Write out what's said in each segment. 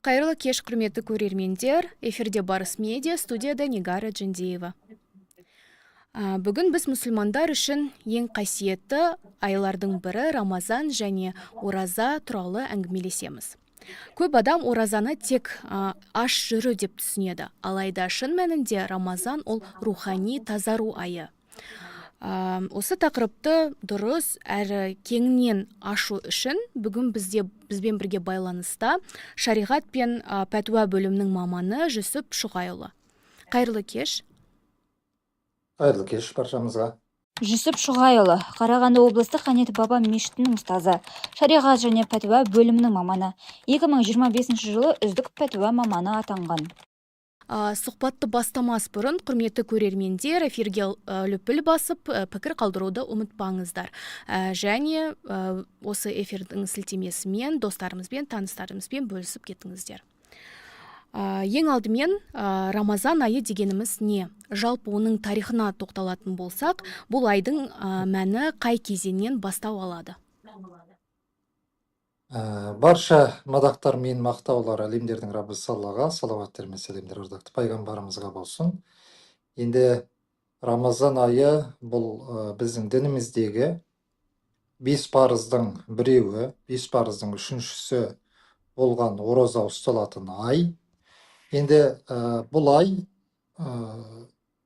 Қайырлы кеш, құрметті көрермендер. Эфирде Барыс Медиа, студияда Нигара Джендеева. Бүгін біз мұсылмандар үшін ең қасиетті айлардың бірі Рамазан және ораза туралы әңгімелесеміз. Көп адам оразаны тек аш жүру деп түсінеді. Алайда шын мәнінде Рамазан ол рухани тазару айы. Осы тақырыпты дұрыс әрі кеңінен ашу үшін бүгін бізбен бірге байланыста шариғат пен пәтуа бөлімінің маманы Жүсіп Шұғайұлы. Қайырлы кеш. Қайырлы кеш баршамызға. Жүсіп Шұғайұлы, Қарағанды облыстық Қанет Баба мешітінің ұстазы, шариғат және пәтуа бөлімінің маманы. 2025 жылы үздік пәтуа маманы атанған. Сұхбатты бастамас бұрын, құрметті көрермендер, эфирге лүпіл басып, пікір қалдыруды ұмытпаңыздар. Және осы эфирдің сілтемесімен достарымызбен, таныстарымызбен бөлісіп кетіңіздер. Ең алдымен Рамазан айы дегеніміз не? Жалпы оның тарихына тоқталатын болсақ, бұл айдың мәні қай кезеңнен бастау алады? Барша мадақтар мен мақтаулар әлемдердің Раббысы Аллаға, салауаттар мен сәлемдер ардақты пайғамбарымызға болсын. Енді Рамазан айы бұл біздің дініміздегі 5 парыздың біреуі, 5 парыздың үшіншісі болған ораза ұсталатын ай. Енді бұл ай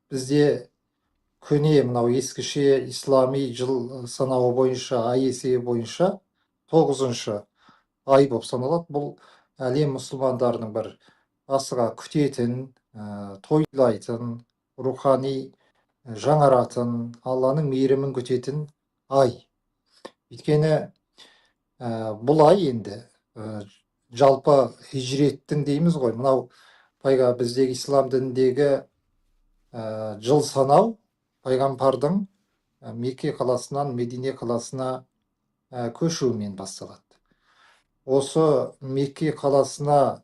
бізде көне мынау ескіше ислами жыл санауы бойынша, ай есебі бойынша 9-шы ай болып саналады. Бұл әлем мұсылмандарының бір асыға күтетін, тойлайтын, рухани жаңаратын, Алланың мейірімін күтетін ай. Өйткені бұл ай енді жалпы хижреттің дейміз ғой. Мынау пайға біздегі ислам дініндегі жыл санау пайғамбардың Мекке қаласынан Медине қаласына көшуімен басталады. Осы Мекке қаласына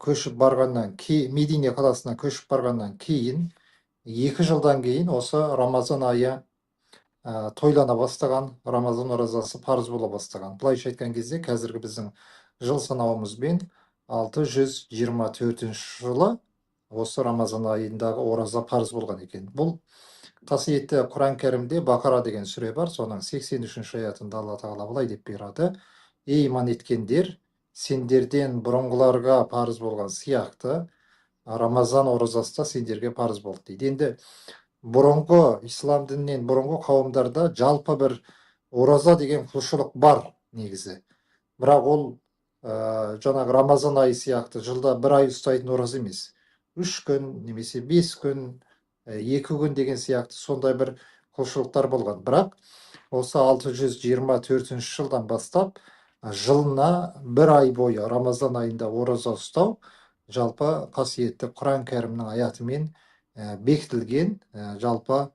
көшіп барғаннан кейін, Медине қаласына көшіп барғаннан кейін, 2 жылдан кейін осы Рамазан айы тойлана бастаған, Рамазан оразасы парыз бола бастаған. Бұлайша айтқан кезде қазіргі біздің жыл санауымызбен 624 жылы осы Рамазан айындағы ораза парыз болған екен. Бұл қасиетті Құран кәрімде Бақара деген сүре бар, соның 83-ші аятында Алла тағала былай деп береді: ей иман еткендер, сендерден бұрынғыларға парыз болған сияқты Рамазан оразасы да сендерге парыз болды дейді. Енді бұрынғы ислам дінінен бұрынғы қауымдарда жалпы бір ораза деген құлшылық бар негізі. Бірақ ол жаңағы Рамазан айы сияқты жылда бір ай ұстайтын ораза емес. 3 күн немесе 5 күн, 2 күн деген сияқты сондай бір құлшылықтар болған. Бірақ осы 624 жылдан бастап жылына бір ай бойы Рамазан айында ораза ұстау жалпы қасиетті Құран кәрімнің аятымен бекітілген, жалпы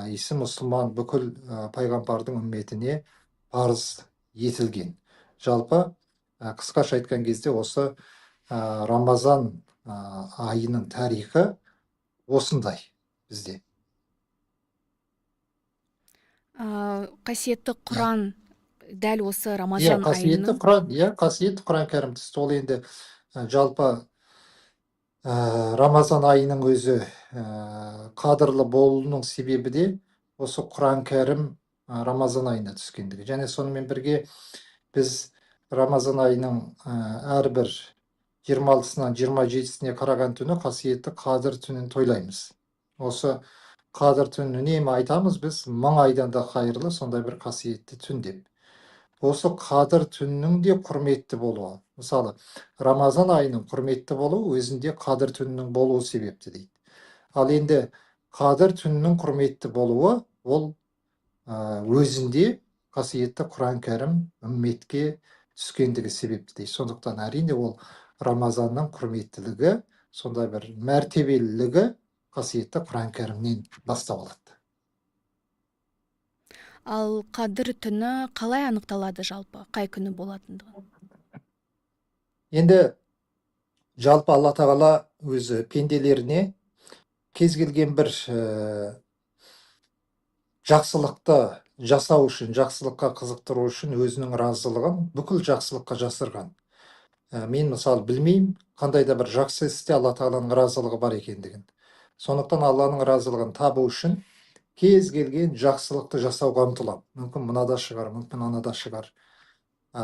исі мұсылман бүкіл пайғамбардың үмметіне парыз етілген. Жалпы қысқаша айтқан кезде осы Рамазан айының тарихы осындай бізде. Қасиетті Құран дәл осы Рамазан айының... Қасиетті Құран кәрім түсті. Ол енді жалпы Рамазан айының өзі қадірлі болуының себебі де осы Құран кәрім Рамазан айына түскендігі. Және сонымен бірге біз Рамазан айының әрбір 26-сынан 27-сіне қараған түні қасиетті Қадір түнін тойлаймыз. Осы Қадір түнін үнемі айтамыз біз, 1000 айдан да қайырлы сондай бір қасиетті түн деп. Осы Қадір түнінің де құрметті болуы. Мысалы, Рамазан айының құрметті болуы өзінде Қадір түнінің болуы себепті дейді. Ал енді Қадір түнінің құрметті болуы ол өзінде қасиетті Құран кәрім үмметке түскендігі себепті дейді. Сондықтан әрине ол Рамазанның құрметтілігі, сондай бір мәртебелілігі қасиетті Құран кәрімнен бастау алады. Ал Қадір түні қалай анықталады жалпы? Қай күні болатындығы? Енді жалпы Алла тағала өзі пенделеріне кез келген бір жақсылықты жасау үшін, жақсылыққа қызықтыру үшін өзінің разылығын бүкіл жақсылыққа жасырған. мен мысалы білмеймін қандай да бір жақсы істе Алла тағаланың разылығы бар екендігін. Сондықтан Алланың разылығын табу үшін кез келген жақсылықты жасауға ұмтыламын. Мүмкін мынада шығар, мүмкін анада шығар.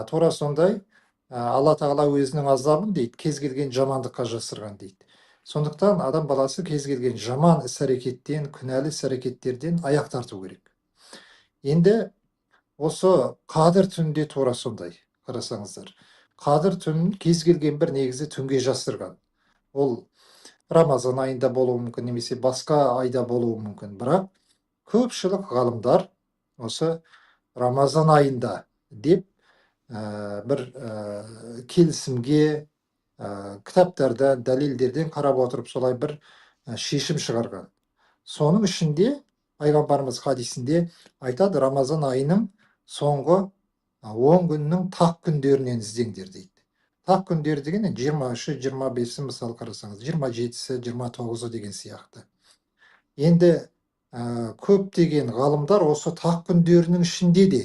Тура сондай Алла тағала өзінің азабын дейді, кез келген жамандыққа жасырған дейді. Сондықтан адам баласы кез келген жаман іс-әрекеттен, күнәлі іс-әрекеттерден аяқ тарту керек. Енді осы қадір түнде тура сондай, қарасаңыздар. Қадір түнін кез келген бір негізі түнге жасырған. Ол Рамазан айында болуы мүмкін, немесе басқа айда болуы мүмкін. Бірақ көпшілік ғалымдар осы Рамазан айында деп бір келісімге кітаптардан, дәлелдерден қарап отырып солай бір шешім шығарған. Соның ішінде пайғамбарымыз хадисінде айтады, Рамазан айының соңғы 10 күннің тақ күндерінен іздеңдер дейді. Тақ күндері деген 23-і, 25-і мысалы қарасаңыз, 27-сі, 29-і деген сияқты. Енді көптеген ғалымдар осы тақ күндерінің ішінде де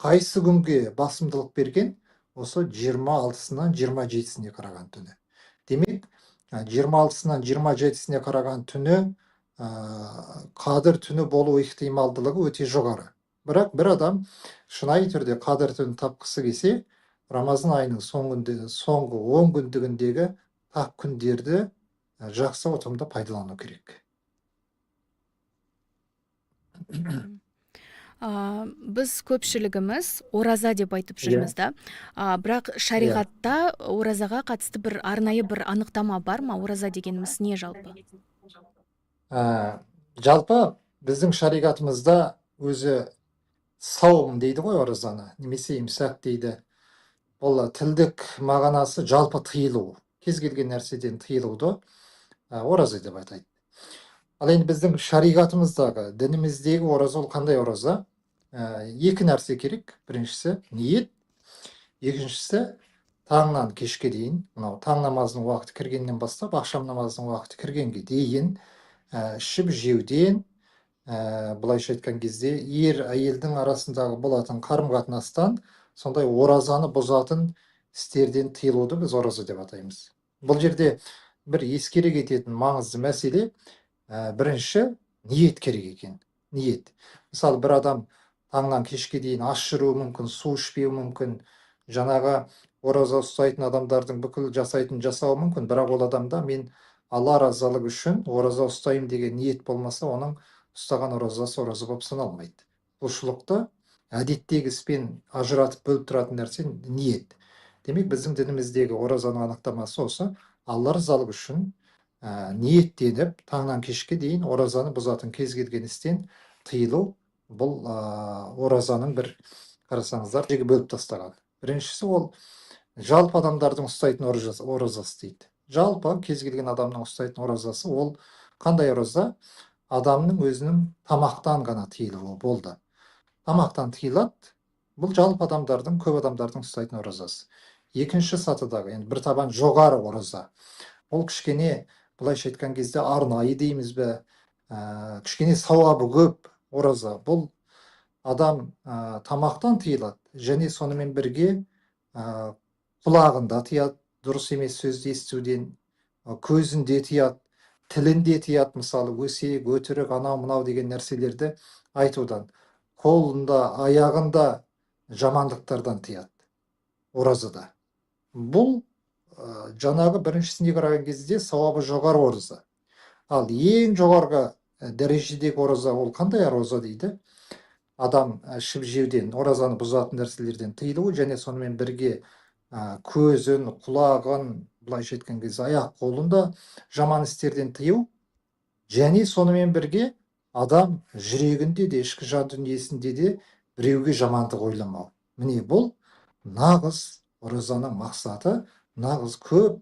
қайсы күнге басымдылық берген, осы 26-сынан 27-сіне қараған түні. Демек, 26-сынан 27-сіне қараған түні қадір түні болу ықтималдылығы өте жоғары. Бірақ бір адам шынайы түрде қадір түнін тапқысы келсе, Рамазан айының соңғы 10 күндігіндегі тақ күндерді жақсы ұтымды пайдалану керек. Біз көпшілігіміз ораза деп айтып жүрміз да. Бірақ шариғатта оразаға қатысты бір арнайы бір анықтама бар ма? Ораза дегеніміз не жалпы? Жалпы біздің шариғатымызда өзі сауым дейді ғой оразаны, немесе имсак дейді. Бұл тілдік мағынасы жалпы тыйылу, кез келген нәрседен тыйылуды ораза деп атайды. Ал енді біздің шариғатымыздағы, дініміздегі ораза ол қандай ораза? Екі нәрсе керек. Біріншісі ниет, екіншісі таңнан кешке дейін, мынау таң намазының уақыты кіргеннен бастап, ақшам намазының уақыты кіргенге дейін ішіп жеуден, былайша айтқан кезде ер әйелдің арасындағы болатын қарым-қатынастан сондай оразаны бұзатын істерден тыйылуды біз ораза деп атаймыз. Бұл жерде бір ескере кететін маңызды мәселе, бірінші ниет керек екен. Ниет. Мысалы, бір адам таңнан кешке дейін аш жүруі мүмкін, су ішпеуі мүмкін, жаңағы ораза ұстайтын адамдардың бүкіл жасауы мүмкін, бірақ ол адамда мен Алла разылығы үшін ораза ұстаймын деген ниет болмаса, оның ұстаған оразасы ораза болып саналмайды. Құлшылықты әдеттегі іспен ажыратып бөліп тұратын нәрсе ниет. Демек, біздің дініміздегі оразаның анықтамасы осы: Алла разылығы үшін ниеттеніп, таңнан кешке дейін оразаны бұзатын кез келген істен тыйылу, бұл оразаның бір, қарасаңыздар, жеге бөліп тастаған. Біріншісі ол жалпы адамдардың ұстайтын оразасы дейді. Жалпы кез келген адамның ұстайтын оразасы ол қандай ораза? Адамның өзінің тамақтан ғана тыйылуы болды. Тамақтан тыйылады, бұл жалпы адамдардың, көп адамдардың ұстайтын оразасы. Екінші сатыдағы, енді бір табан жоғары ораза. Ол кішкене, былайша айтқан кезде арнайы дейміз бе, кішкене сауабы көп ораза. Бұл адам тамақтан тыйылады, және сонымен бірге құлағында тыяды, дұрыс емес сөзді естуден, көзінде тыяды, тілінде тыяды, мысалы өсек, өтірік, анау мынау деген нәрселерді айтудан, қолында, аяғында жамандықтардан тыяды оразада. Бұл жаңағы біріншісіне қараған кезде сауабы жоғары ораза. Ал ең жоғарғы дәрежедегі ораза ол қандай ораза дейді? Адам ішіп жеуден, оразаны бұзатын нәрселерден тыйылуы, және сонымен бірге көзін, құлағын, былайша айтқан кезде аяқ қолында жаман істерден тыю, және сонымен бірге адам жүрегінде де, ішкі жан дүниесінде де біреуге жамандық ойламау. Міне бұл нағыз оразаның мақсаты, нағыз көп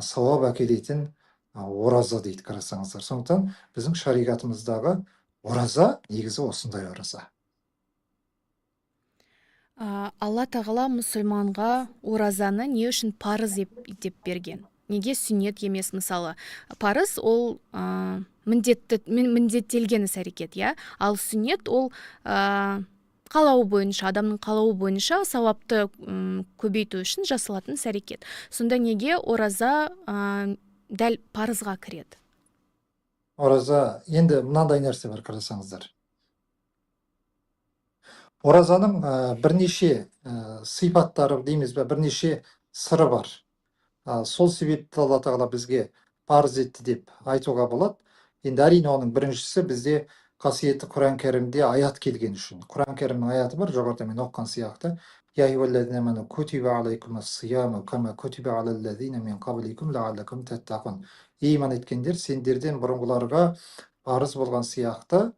сауап әкелетін ораза дейді, қарасаңыздар. Сондықтан біздің шариғатымыздағы ораза негізі осындай ораза. Алла тағала мұсылманға оразаны не үшін парыз деп берген? Неге сүннет емес? Мысалы, парыз ол міндеттелген іс-әрекет, ал сүннет ол қалауы бойынша, адамның қалауы бойынша сауапты көбейту үшін жасалатын іс-әрекет. Сонда неге ораза дәл парызға кіреді? Ораза, енді мынандай нәрсе бар, қарасаңыздар. Оразаның бірнеше сипаттары дейміз бе, бірнеше сыры бар. Сол себепті Алла тағала бізге парыз етті деп айтуға болады. Енді әрине оның біріншісі бізде қасиетті Құран кәрімде аят келген үшін. Құран кәрімнің аяты бар, жоғарыда мен оққан сияқты. Я аyyuhallazina amanu kutiba alaykumus siyamu kama kutiba alal ladzina min qablikum la'allakum tattaqun. Иман еткендер, сендерден бұрынғыларға парыз болған сияқты,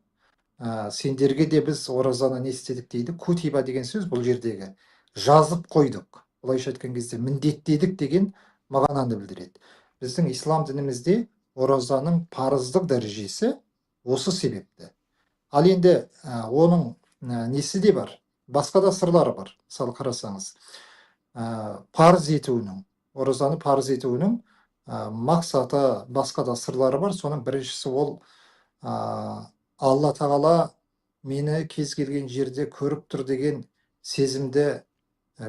сендерге де біз оразаны не істедік дейді. Кутиба деген сөз бұл жердегі жазып қойдық. Былайша айтқан кезде міндеттедік деген мағынаны білдіреді. Біздің ислам дінімізде оразаның парыздық дәрежесі осы себепті. Ал енді оның несі де бар, басқа да сырлары бар. Мысалы қарасаңыз, парыз етуінің, оразаны парыз етуінің мақсаты, басқа да сырлары бар. Соның біріншісі ол Алла тағала мені кез келген жерде көріп тұр деген сезімді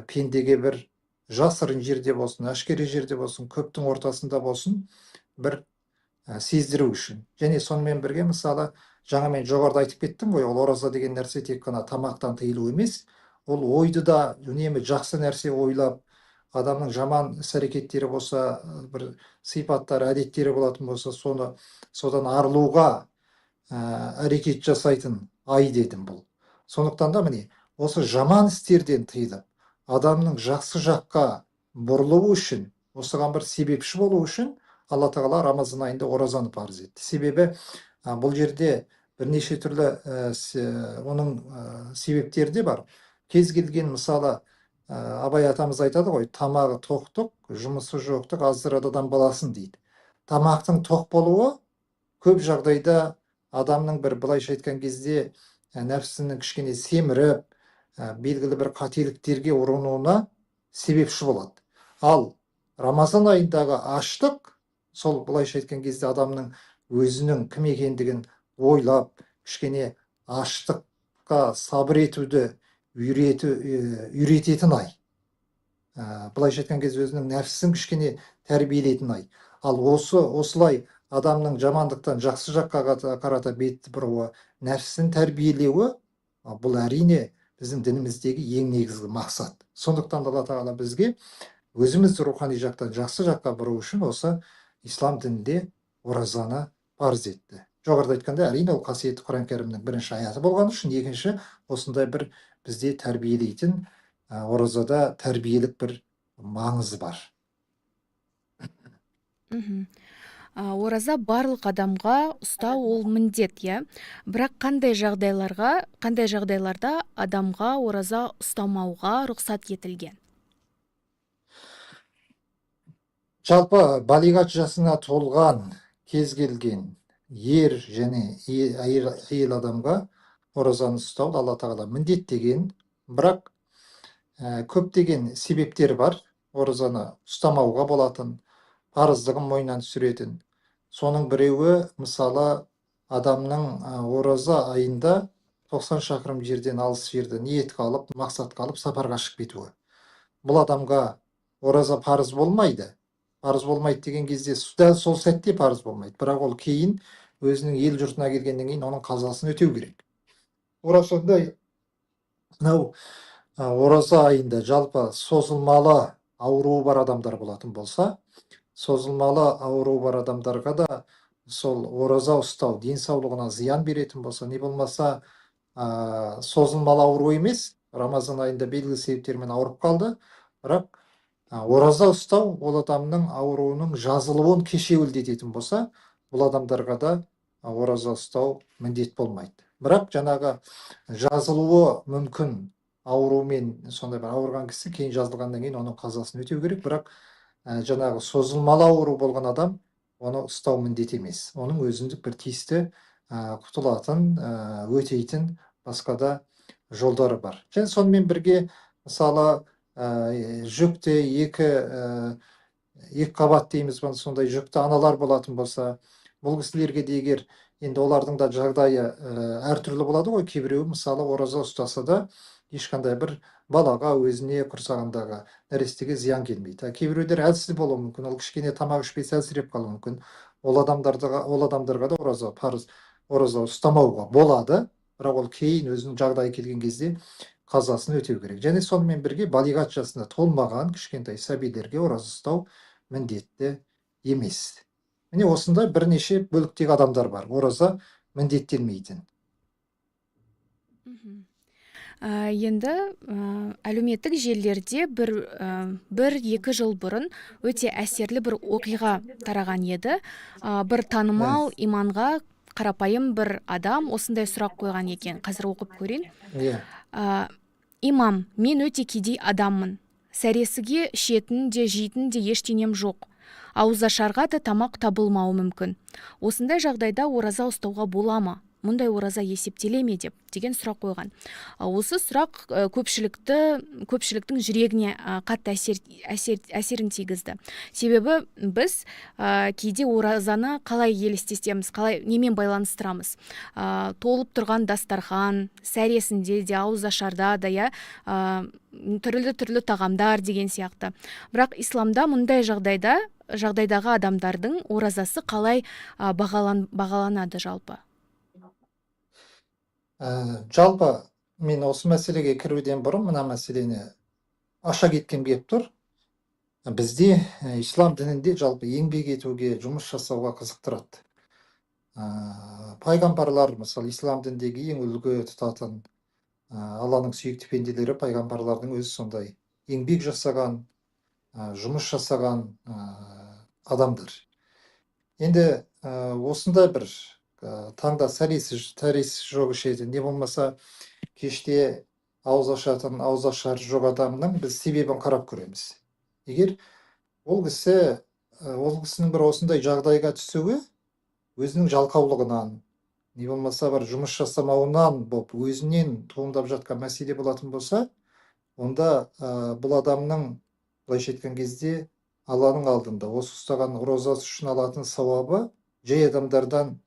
пендеге бір жасырын жерде болсын, әшкере жерде болсын, көптің ортасында болсын, бір сездіру үшін. Және сонымен бірге, мысалы, жаңа мен жоғарыда айтып кеттім ғой, ол ораза деген нәрсе тек қана тамақтан тыйылу емес, ол ойды да үнемі жақсы нәрсе ойлап, адамның жаман іс-әрекеттері болса, бір сипаттары, әдеттері болатын болса, содан арылуға әрекет жасайтын ай дедім бұл. Сондықтан да міне, осы жаман істерден тыйылып, адамның жақсы жаққа бұрылуы үшін, осыған бір себепші болу үшін Алла тағала Рамазан айында оразаны парыз етті. Себебі бұл жерде бірнеше түрлі оның себептері де бар. Кез келген, мысалы, Абай атамыз айтады ғой, тамағы тоқтық, жұмысы жоқтық аздырады адам баласын дейді. Тамақтың тоқ болуы көп жағдайда адамның бір, былайша айтқан кезде, нәпсінің кішкене семіріп, белгілі бір қателіктерге ұрынуына себепші болады. Ал Рамазан айындағы аштық, сол былайша айтқан кезде адамның өзінің кім екендігін ойлап, кішкене аштыққа сабыр етуді үйрететін ай. Былайша айтқан кезде өзінің нәпсісін кішкене тәрбиелейтін ай. Ал осылай адамның жамандықтан жақсы жаққа қарата бет бұруы, нәпсісін тәрбиелеуі, бұл әрине біздің дініміздегі ең негізгі мақсат. Сондықтан Алла тағала бізге өзімізді рухани жақтан жақсы жаққа бұру үшін осы ислам дінінде оразаны парыз етті. Жоғарыда айтқанда, әрине ол қасиетті Құран кәрімнің бірінші аяты болған үшін, екінші осындай бір бізде тәрбиелейтін, оразада тәрбиелік бір маңызы бар. Ораза барлық адамға ұстау ол міндет, иә. Бірақ қандай жағдайларда адамға ораза ұстамауға рұқсат етілген? Жалпы балиғат жасына толған кез келген ер және әйел адамға оразаны ұстау Алла тағала міндеттеген, бірақ көптеген себептер бар оразаны ұстамауға болатын, парыздығын мойнынан түсіретін. Соның біреуі, мысалы, адамның ораза айында 90 шақырым жерден, алыс жерді ниет қалып, мақсат қалып, сапарға шығып кетуі. Бұл адамға ораза парыз болмайды. Парыз болмайды деген кезде, дәл сол сәтте парыз болмайды. Бірақ ол кейін өзінің ел жұртына келгеннен кейін оның қазасын өтеу керек. Оразандай, ораза айында жалпы созылмалы ауруы бар адамдар болатын болса, созылмалы ауруы бар адамдарға да сол ораза ұстау денсаулығына зиян беретін болса, не болмаса созылмалы ауру емес, Рамазан айында белгілі себептермен ауырып қалды, бірақ ораза ұстау ол адамның ауруының жазылуын кешеуілдететін болса, бұл адамдарға да ораза ұстау міндет болмайды. Бірақ жаңағы жазылуы мүмкін аурумен, сондай бір ауырған кісі кейін жазылғаннан кейін оның қазасын өтеу керек, бірақ жаңағы созылмалы ауру болған адам оны ұстау міндет емес. Оның өзіндік бір тиісті құтылатын, өтейтін басқа да жолдары бар. Және сонымен бірге, мысалы, жүкті екі қабат дейміз, сондай жүкті аналар болатын болса, бұл кісілерге де егер Енді олардың да жағдайы әртүрлі болады ғой. Кейбіреуі мысалы ораза ұстаса да ешқандай бір балаға, өзіне, құрсағындағы нәрестеге зиян келмейді. Кейбіреулер әлсіз болуы мүмкін, ол кішкене тамақ ішпесе әлсіреп қалуы мүмкін. Ол адамдарға да ораза ұстамауға болады, бірақ ол кейін өзінің жағдайы келген кезде қазасын өтеу керек. Және сонымен бірге балиғат жасына толмаған кішкентай сәбилерге ораза ұстау міндетті емес. Міне осында бірнеше бөліктегі адамдар бар, ораза міндеттелмейтін. Енді әлеуметтік желілерде бір-екі жыл бұрын өте әсерлі бір оқиға тараған еді. Бір танымал иманға қарапайым бір адам осындай сұрақ қойған екен. Қазір оқып көрейін. Имам, мен өте кедей адаммын. Сәресіге ішетін де жейтін де ештеңем жоқ. Ауызашарға да тамақ табылмауы мүмкін. Осындай жағдайда ораза ұстауға бола ма? Мұндай ораза есептеле ме деген сұрақ қойған. Осы сұрақ көпшіліктің жүрегіне қатты әсерін тигізді. Себебі біз кейде оразаны қалай елестетеміз, қалай немен байланыстырамыз. Толып тұрған дастархан, сәресінде де, ауызашарда да, түрлі тағамдар деген сияқты. Бірақ исламда мұндай жағдайдағы адамдардың оразасы қалай бағаланады жалпы? Жалпы мен осы мәселеге кіруден бұрын мына мәселені аша кеткім келіп тұр. Бізде ислам дінінде жалпы еңбек етуге, жұмыс жасауға қызықтырады. Пайғамбарлар, мысалы, ислам дініндегі ең үлгі тұтатын Алланың сүйікті пенделері пайғамбарлардың өзі сондай еңбек жасаған, жұмыс жасаған адамдар. Енді осындай бір таңда сәресі жоқ ішеді, не болмаса кеште ауызашар жоқ адамның біз себебін қарап көреміз. Егер ол кісінің бір осындай жағдайға түсуі өзінің жалқаулығынан, не болмаса бір жұмыс жасамауынан болып, өзінен туындап жатқан мәселе болатын болса, онда бұл адамның, былайша айтқан кезде, Алланың алдында осы ұстаған оразасы үшін алатын сауабы жай адамдардан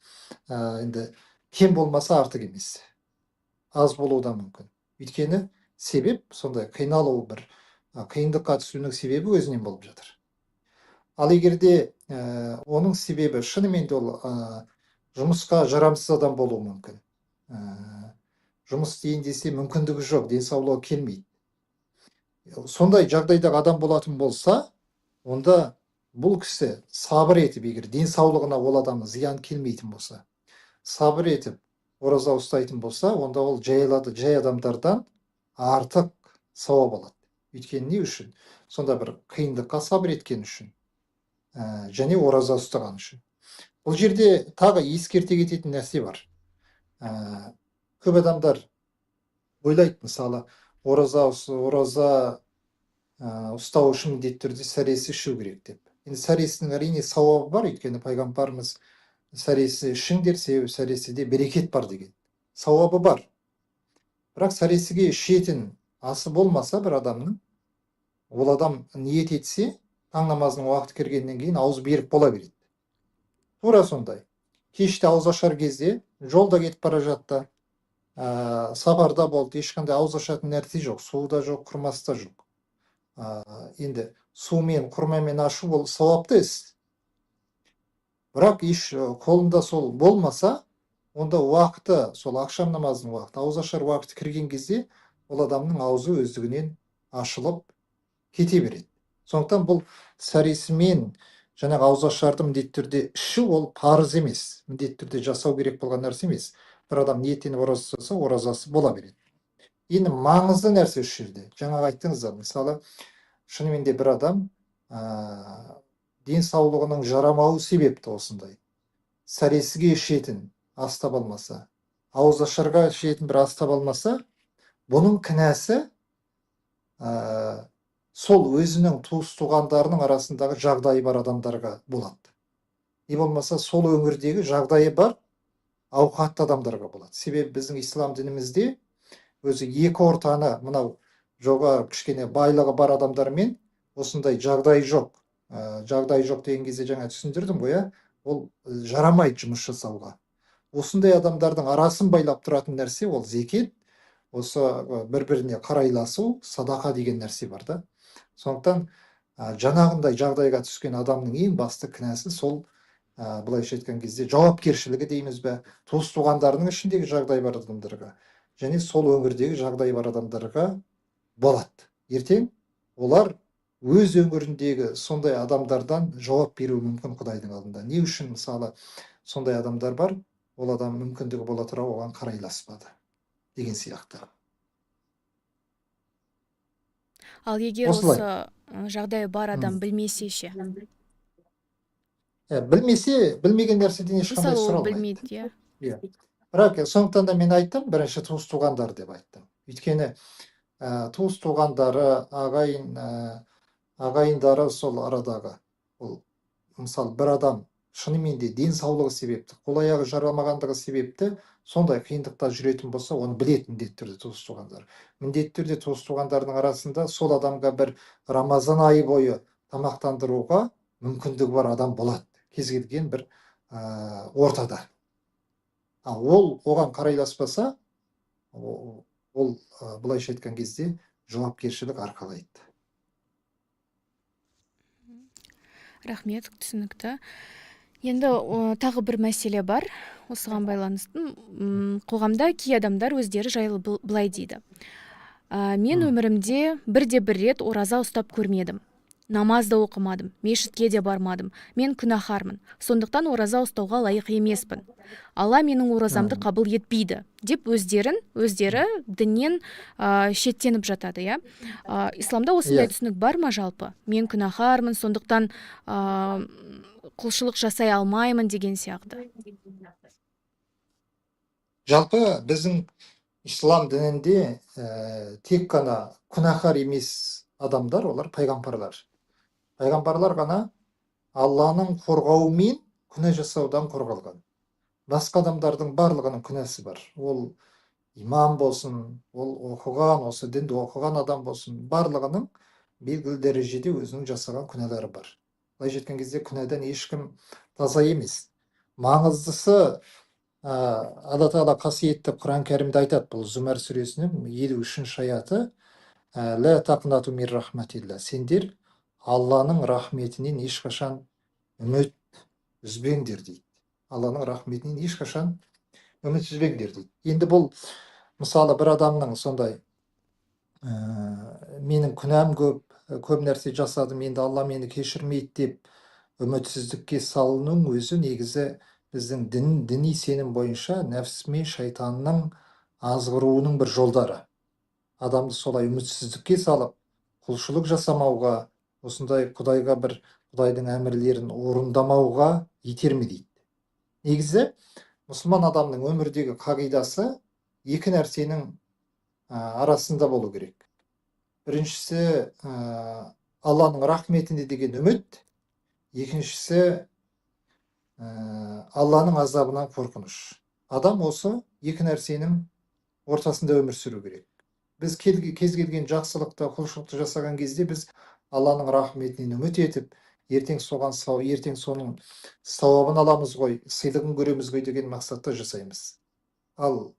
енді кем болмаса артық емес. Аз болуы да мүмкін. Өйткені себеп сондай қиналу, бір қиындыққа түсуінің себебі өзінен болып жатыр. Ал егерде оның себебі шынымен де ол жұмысқа жарамсыз адам болуы мүмкін. Жұмыс істейін десе мүмкіндігі жоқ, денсаулығы келмейді. Сондай жағдайдағы адам болатын болса, онда бұл кісі сабыр етіп, егер денсаулығына ол адамның зиян келмейтін болса, сабыр етіп ораза ұстайтын болса, онда ол жай адамдардан артық сауап алады. Өйткені не үшін? Сонда бір қиындыққа сабыр еткен үшін, және ораза ұстаған үшін. Бұл жерде тағы ескерте кететін нәрсе бар. Көп адамдар ойлайды, мысалы, ораза ұстау үшін міндетті түрде сәресі ішу керек деп. Енді сәресінің әрине сауабы бар, өйткені пайғамбарымыз сәресі ішіңдер, себебі сәресіде берекет бар деген. Сауабы бар. Бірақ сәресіге ішетін асы болмаса бір адамның, ол адам ниет етсе, таң намазының уақыты кіргеннен кейін ауыз берік бола береді. Тура сондай. Кеште ауызашар кезде, жолда кетіп бара жатты, сапарда болды, ешқандай ауыз ашатын нәрсе жоқ, су да жоқ, құрмасы да жоқ. Енді сумен, құрмамен ашу ол сауапты іс. Бірақ қолында сол болмаса, онда уақыты, сол ақшам намазының уақыты, ауызашар уақыты кірген кезде, ол адамның аузы өздігінен ашылып кете береді. Сондықтан бұл сәресімен жаңағы ауызашарды міндетті түрде ішу ол парыз емес, міндетті түрде жасау керек болған нәрсе емес. Бір адам ниеттеніп ораза ұстаса, оразасы бола береді. Енді маңызды нәрсе осы жерде. Жаңағы айттыңыздар, мысалы, шынымен де бір адам денсаулығының жарамауы себепті осындай. Сәресіге ішетін ас таба алмаса, ауызашарға ішетін бір ас таба алмаса, бұның кінәсі сол өзінің туыс-туғандарының арасындағы жағдайы бар адамдарға болады. Не болмаса сол өңірдегі жағдайы бар ауқатты адамдарға болады. Себебі біздің ислам дінімізде өзі екі ортаны, мынау жоға кішкене байлығы бар адамдармен осындай жағдай жоқ. Жағдай жоқ деген кезде жаңа түсіндірдім ғой, ол жарамайды жұмыс жасауға. осындай адамдардың арасын байлап тұратын нәрсе ол зекет, осы бір-біріне қарайласу, садақа деген нәрсе бар да. Сондықтан жаңағындай жағдайға түскен адамның ең басты кінәсі сол, былайша айтқан кезде жауапкершілігі дейміз бе, туыс туғандарының ішіндегі жағдай бар адамдарға және сол өңірдегі жағдай бар адамдарға болады. Ертең олар өз өңіріндегі сондай адамдардан жауап беруі мүмкін Құдайдың алдында. Не үшін мысалы сондай адамдар бар, ол адам мүмкіндігі бола тұра оған қарайласпады деген сияқты. Ал егер Осылай. осы жағдайы бар адам білмесе ше? Білмесе, білмеген нәрседен ешқандай Мысалы, ол сұралмайды. білмейді, иә. Бірақ сондықтан да мен айттым, бірінші туыс туғандар деп айттым. Өйткені туыс туғандары, ағайындары сол арадағы. Ол мысалы бір адам шынымен де денсаулығы себепті, қол аяғы жаралмағандығы себепті сондай қиындықта жүретін болса, оны біледі міндетті түрде туыс туғандар. Міндетті түрде туыс туғандарының арасында сол адамға бір Рамазан айы бойы тамақтандыруға мүмкіндігі бар адам болады. Кез келген бір ортада. Ол оған қарайласпаса, ол былайша айтқан кезде жауапкершілік арқалайды. Рахмет, түсінікті. Енді тағы бір мәселе бар, осыған байланысты. Қоғамда кей адамдар өздері жайлы былай дейді. Мен өмірімде бірде-бір рет ораза ұстап көрмедім. Намаз да оқымадым, мешітке де бармадым. Мен күнәһармын. Сондықтан ораза ұстауға лайық емеспін. Алла менің оразамды қабыл етпейді деп өздері діннен шеттеніп жатады, иә. Исламда осындай түсінік бар ма жалпы? Мен күнәһармын, сондықтан құлшылық жасай алмаймын деген сияқты. Жалпы біздің ислам дінінде тек қана күнәһар емес адамдар, олар пайғамбарлар. Пайғамбарлар ғана Алланың қорғауымен күнә жасаудан қорғалған. Басқа адамдардың барлығының күнәсі бар. Ол имам болсын, ол оқыған, осы дінді оқыған адам болсын, барлығының белгілі дәрежеде өзінің жасаған күнәлары бар. Былай жеткен кезде күнәдан ешкім таза емес. Маңыздысы, Алла Тағала қасиетті Құран кәрімде айтады, бұл Зумар сүресінің 53-ші аяты: «Ла тақнату мир рахматилла». Сендер Алланың рахметінен ешқашан үміт үзбеңдер дейді. Алланың рахметінен ешқашан үміт үзбеңдер дейді. Енді бұл мысалы бір адамның сондай менің күнәм көп нәрсе жасадым, енді Алла мені кешірмейді деп үмітсіздікке салуының өзі негізі біздің діни сенім бойынша нәпсі мен шайтанның азғыруының бір жолдары. Адамды солай үмітсіздікке салып, құлшылық жасамауға, осындай Құдайдың әмірлерін орындамауға итерме дейді. Негізі мұсылман адамның өмірдегі қағидасы екі нәрсенің арасында болу керек. Біріншісі Алланың рахметіне деген үміт, екіншісі Алланың азабынан қорқыныш. Адам осы екі нәрсенің ортасында өмір сүру керек. Біз кез келген жақсылықты, құлшылықты жасаған кезде біз Алланың рахметінен үміт етіп, ертең соның сауабын аламыз ғой, сыйлығын көреміз ғой деген мақсатта жасаймыз. Ал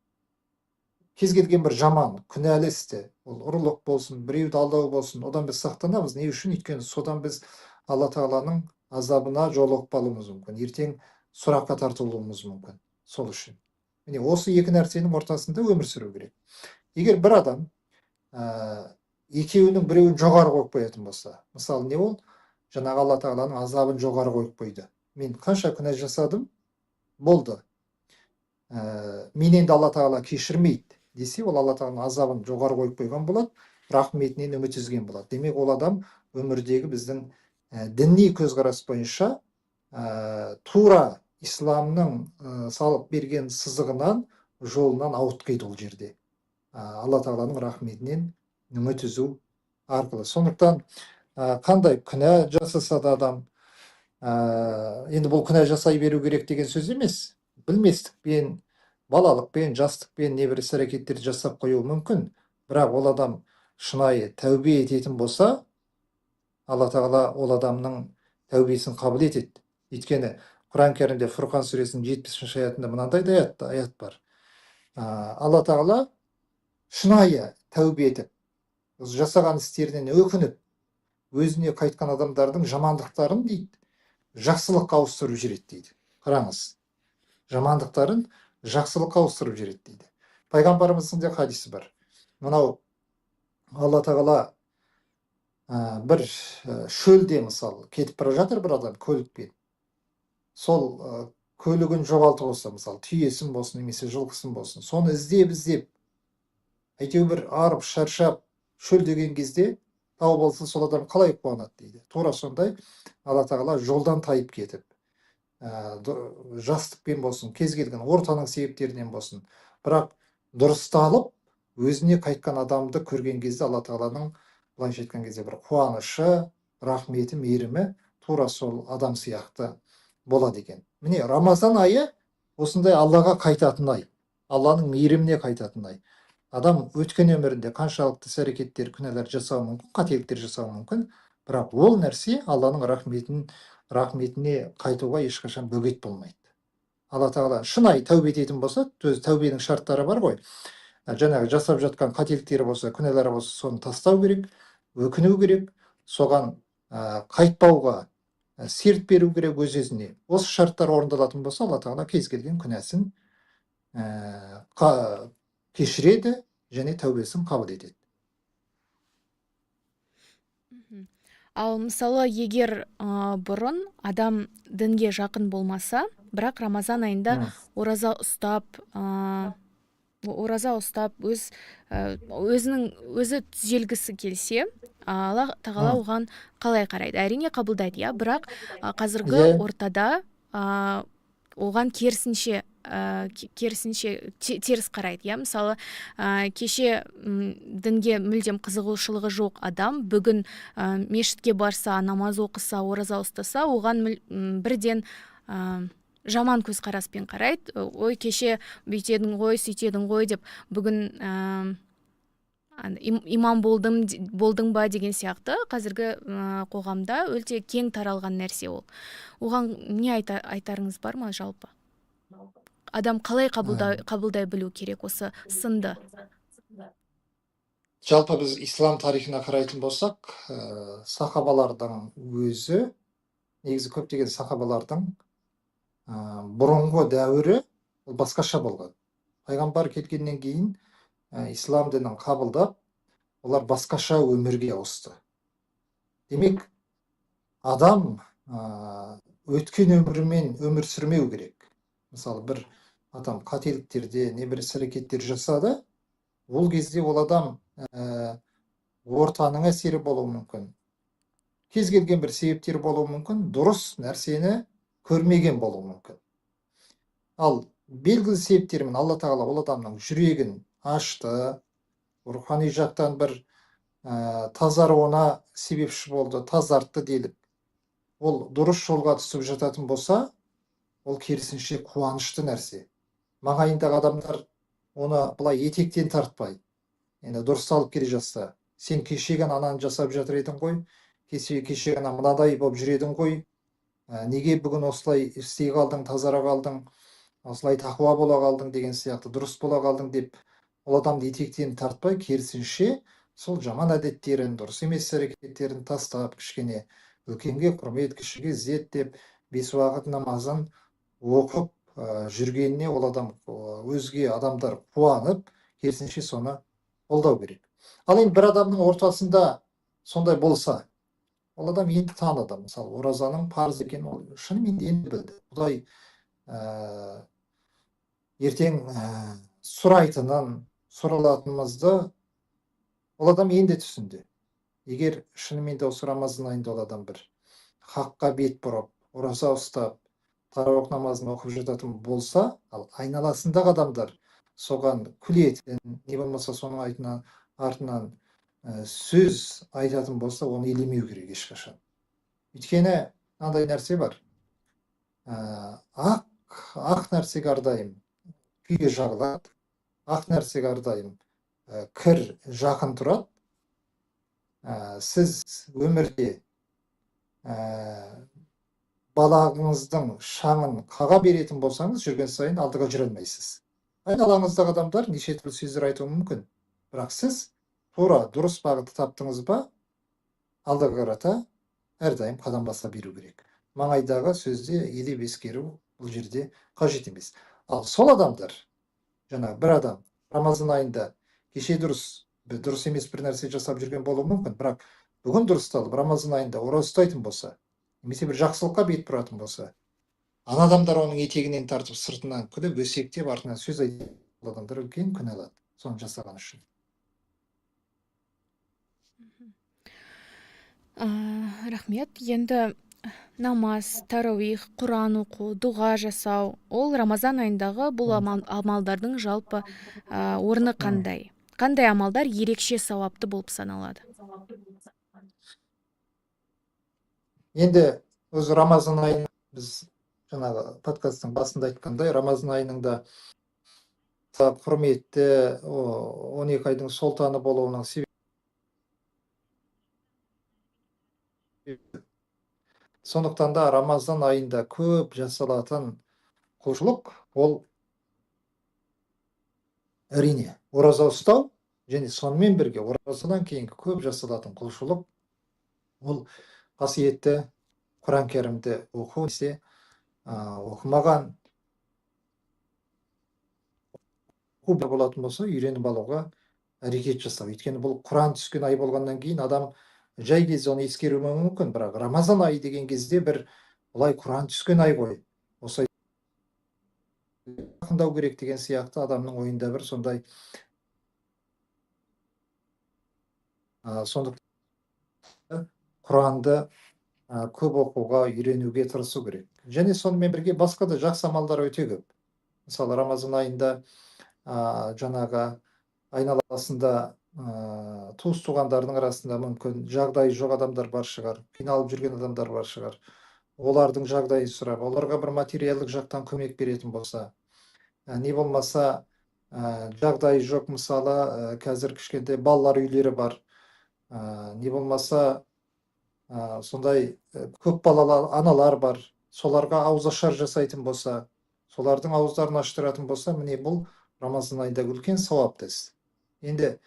кез келген бір жаман, күнәлі істі, ол ұрлық болсын, біреуді алдау болсын, одан біз сақтанамыз. Не үшін? Өйткені содан біз Алла Тағаланың азабына жолығып қалуымыз мүмкін. Ертең сұраққа тартылуымыз мүмкін. Сол үшін. Міне осы екі нәрсенің ортасында өмір сүру керек. Егер бір адам екеуінің біреуін жоғары қойып қоятын болса, мысалы не ол? Жаңағы Алла Тағаланың азабын жоғары қойып қойды. Мен қанша күнә жасадым, болды. Мен енді Алла Тағала кешірмейді десе, ол Алла Тағаланың азабын жоғары қойып қойған болады, рахметінен үміт үзген болады. Демек, ол адам өмірдегі біздің діни көзқарас бойынша тура исламның салып берген сызығынан, жолынан ауытқиды ол жерде. Алла Тағаланың рахметінен үміт үзу арқылы. Сондықтан қандай күнә жасаса да адам, енді бұл күнә жасай беру керек деген сөз емес. Білместікпен, балалықпен, жастықпен небір іс-әрекеттерді жасап қоюы мүмкін. Бірақ ол адам шынайы тәубе ететін болса, Алла Тағала ол адамның тәубесін қабыл етеді. Өйткені Құран кәрімде Фурқан сүресінің 70-ші аятында мынандай да аят бар. Алла тағала шынайы тәубе етіп, жасаған істерінен өкініп, өзіне қайтқан адамдардың жамандықтарын дейді, жақсылыққа ауыстырып жібереді дейді. Қараңыз, жамандықтарын жақсылыққа ауыстырып жібереді дейді. Пайғамбарымыздың да хадисі бар. Мынау Алла тағала бір шөлде мысалы кетіп бара жатыр бір адам көлікпен. Сол көлігін жоғалтып алса, мысалы түйесін болсын немесе жылқысын болсын, соны іздеп әйтеуір бір арып шаршап шөлдеген кезде тауып алса, сол адам қалай қуанады дейді. Тура сондай Алла тағала жолдан тайып кетіп, жастықпен болсын, кез келген ортаның себептерінен болсын, бірақ дұрысталып өзіне қайтқан адамды көрген кезде Алла тағаланың былайша айтқан кезде бір қуанышы, рахметі, мейірімі тура сол адам сияқты болады екен. Міне Рамазан айы осындай Аллаға қайтатын ай, Алланың мейіріміне қайтатын ай. Адам өткен өмірінде қаншалықты іс-әрекеттер, күнәлар жасауы мүмкін, қателіктер жасауы мүмкін, бірақ ол нәрсе Алланың рахметіне қайтуға ешқашан бөгет болмайды. Алла тағала шынайы тәубе ететін болса, тәубенің шарттары бар ғой. Жаңағы жасап жатқан қателіктері болса, күнәлары болса, соны тастау керек, өкіну керек, соған қайтпауға серт беру керек өз-өзіне. Осы шарттар орындалатын болса, Алла тағала кез келген күнәсін кешіреді және тәубесін қабыл етеді. Ал мысалы егер бұрын адам дінге жақын болмаса, бірақ Рамазан айында ораза ұстап өзі түзелгісі келсе, Алла тағала оған қалай қарайды? Әрине қабылдайды, бірақ қазіргі ортада оған керісінше теріс қарайды. Мысалы, кеше дінге мүлдем қызығушылығы жоқ адам бүгін мешітке барса, намаз оқыса, ораза ұстаса, оған бірден жаман көзқараспен қарайды. Ой, кеше бүйтедің ғой, сөйтедің ғой деп, бүгін имам болдың ба деген сияқты қазіргі қоғамда өте кең таралған нәрсе ол. Оған не айтарыңыз бар ма жалпы? Адам қалай қабылдай білу керек осы сынды? Жалпы біз ислам тарихына қарайтын болсақ, сахабалардың өзі, негізі көптеген сахабалардың бұрынғы дәуірі басқаша болған. Пайғамбар келгеннен кейін ислам дінін қабылдап, олар басқаша өмірге ауысты. Демек, адам өткен өмірімен өмір сүрмеу керек. Мысалы, бір адам қателіктерде не бір іс-әрекеттер жасады, ол кезде ол адам ортаның әсері болуы мүмкін. Кез келген бір себептер болуы мүмкін, дұрыс нәрсені көрмеген болуы мүмкін. Ал белгілі себептермен Алла тағала ол адамның жүрегін ашты, рухани жақтан бір тазаруына себепші болды, тазартты делік. Ол дұрыс жолға түсіп жататын болса, ол керісінше қуанышты нәрсе. Маңайындағы адамдар оны былай етектен тартпай, енді дұрысталып келе жатса, сен кешеген ананы жасап жатыр едің ғой, кешеген мынадай болып жүредің ғой, неге бүгін осылай істей қалдың, тазара қалдың, осылай тақуа бола қалдың деген сияқты, дұрыс бола қалдың деп, ол адамды етектен тартпай, керісінше сол жаман әдеттерін, дұрыс емес әрекеттерін тастап, кішкене үлкенге құрмет, кішіге ізет деп, 5 уақыт намазын оқып жүргеніне ол адам, өзге адамдар қуанып, керісінше соны қолдау керек. Ал енді бір адамның ортасында сондай болса, ол адам енді таныды. Мысалы, оразаның парыз екенін ол шынымен енді білді. Құдай ертең сұрайтынын, сұралатынымызды ол адам енді түсінді. Егер шынымен де осы Рамазан айында ол адам бір хаққа бет бұрып, ораза ұстап, тарауих намазын оқып жататын болса, ал айналасындағы адамдар соған күлетін, не болмаса соның артынан сөз айтатын болса, оны елемеу керек ешқашан. Өйткені мынандай нәрсе бар. Ақ нәрсеге әрдайым күйе жағылады, ақ нәрсеге әрдайым кір жақын тұрады. Сіз өмірде балағыңыздың шаңын қаға беретін болсаңыз, жүрген сайын алдыға жүре алмайсыз. Айналаңыздағы адамдар неше түрлі сөздер айтуы мүмкін. Бірақ сіз тура дұрыс бағытты таптыңыз ба, алдыға қарата әрдайым қадам баса беру керек. Маңайдағы сөзде елеп ескеру бұл жерде қажет емес. Ал сол адамдар, жаңағы бір адам Рамазан айында кеше дұрыс емес бір нәрсе жасап жүрген болуы мүмкін, бірақ бүгін дұрысталып Рамазан айында ораза ұстайтын болса, немесе бір жақсылыққа бет бұратын болса, ана адамдар оның етегінен тартып сыртынан күліп өсектеп артынан сөз айтатын адамдар үлкен күнә алады соны жасаған үшін. Рахмет. Енді намаз, тарауих, Құран оқу, дұға жасау, ол Рамазан айындағы бұл амалдардың жалпы орны қандай? Қандай амалдар ерекше сауапты болып саналады? Енді өзі Рамазан айын біз жаңағы подкасттың басында айтқандай, Рамазан айының да құрметті 12 айдың сұлтаны болуының себебі. Сондықтан да Рамазан айында көп жасалатын құлшылық ол әрине ораза ұстау, және сонымен бірге оразадан кейінгі көп жасалатын құлшылық ол қасиетті Құран кәрімді оқу, оқымаған болатын болса, үйреніп алуға әрекет жасау. Өйткені бұл Құран түскен ай болғаннан кейін адам жай кезде оны ескеруі мүмкін, бірақ Рамазан айы деген кезде бір олай Құран түскен ай ғой, осы жақындау керек деген сияқты адамның ойында бір сондай. Сондықтан Құранды көп оқуға, үйренуге тырысу керек. Және сонымен бірге басқа да жақсы амалдар өте көп. Мысалы, Рамазан айында жаңағы айналасында туыс туғандардың арасында мүмкін жағдайы жоқ адамдар бар шығар, қиналып жүрген адамдар бар шығар. Олардың жағдайын сұрап, оларға бір материалдық жақтан көмек беретін болса, не болмаса жағдайы жоқ, мысалы, қазір кішкентай балалар үйлері бар, не болмаса сондай көп балалы аналар бар, соларға ауызашар жасайтын болса, солардың ауыздарын аштыратын болса, міне бұл Рамазан айында үлкен сауапты іс. Енді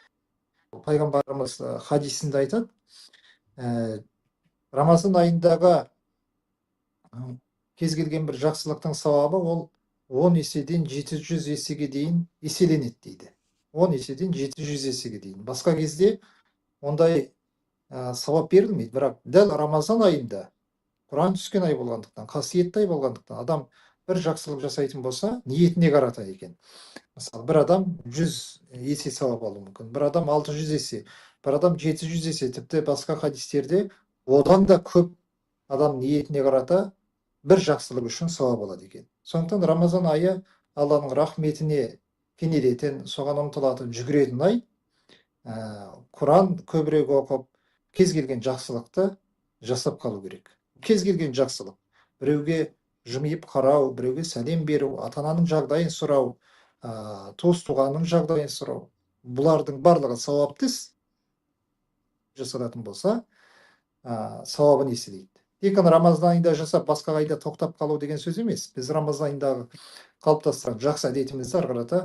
пайғамбарымыз хадисінде айтады, Рамазан айындағы кез келген бір жақсылықтың сауабы ол 10 еседен 700 есеге дейін еселенеді дейді. 10 еседен 700 есеге дейін. Басқа кезде ондай сауап берілмейді, бірақ дәл Рамазан айында Құран түскен ай болғандықтан, қасиетті ай болғандықтан, адам бір жақсылық жасайтын болса, ниетіне қарата екен. Мысалы, бір адам 100 есе сауап алуы мүмкін, бір адам 600 есе, бір адам 700 есе, тіпті басқа хадистерде одан да көп адам ниетіне қарата бір жақсылық үшін сауап алады екен. Сондықтан Рамазан айы Алланың рахметіне кенелетін, соған ұмтылатын, жүгіретін ай. Құран көбірек оқып, кез келген жақсылықты жасап қалу керек. Кез келген жақсылық. Біреуге жымиып қарау, біреуге сәлем беру, ата-ананың жағдайын сұрау, туыс туғанның жағдайын сұрау. Бұлардың барлығы сауапты іс. Жасалатын болса, сауабын еселейді. Тек қана Рамазан айында жасап, басқа айда тоқтап қалу деген сөз емес. Біз Рамазан айындағы қалыптастырған жақсы әдетімізді ары қарата